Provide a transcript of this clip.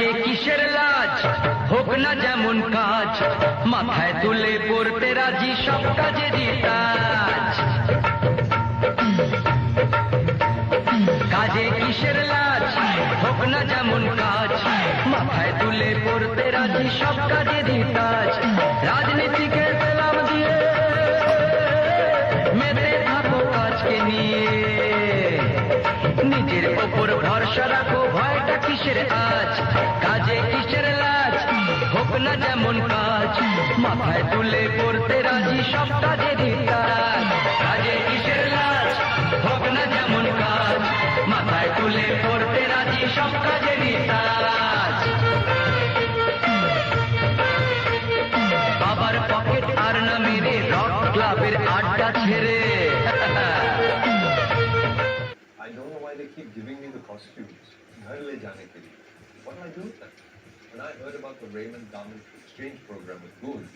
কাজে কিসের লাজ, হোক না যেমন কাজ, মাথায় তুলে পড়তে রাজি সব কাজেরই কাজ। কাজে কিসের লাজ, হোক না যেমন কাজ, মাথায় তুলে পড়তে রাজি সব কাজেরই কাজ। রাজনীতিকে সালাম দিয়ে মেতে থাকো কাজকে নিয়ে, নিজের ওপর ভরসা রাখো, ভয়টা কিসের আজ। কাজে কিসের লাজ, হোক না যেমন কাজ, মাথায় তুলে পড়তে রাজি সব কাজেরই কাজ। কাজে কিসের লাজ, হোক না যেমন কাজ, মাথায় তুলে পড়তে রাজি সব কাজেরই কাজ। বাবার পকেট আর না মেরে রক ক্লাবের আড্ডা ছেড়ে। I don't know why they keep giving me the costumes. Ghar le jaane ke liye. What do I do with that? When I heard about the Raymond Garment exchange program with Gould,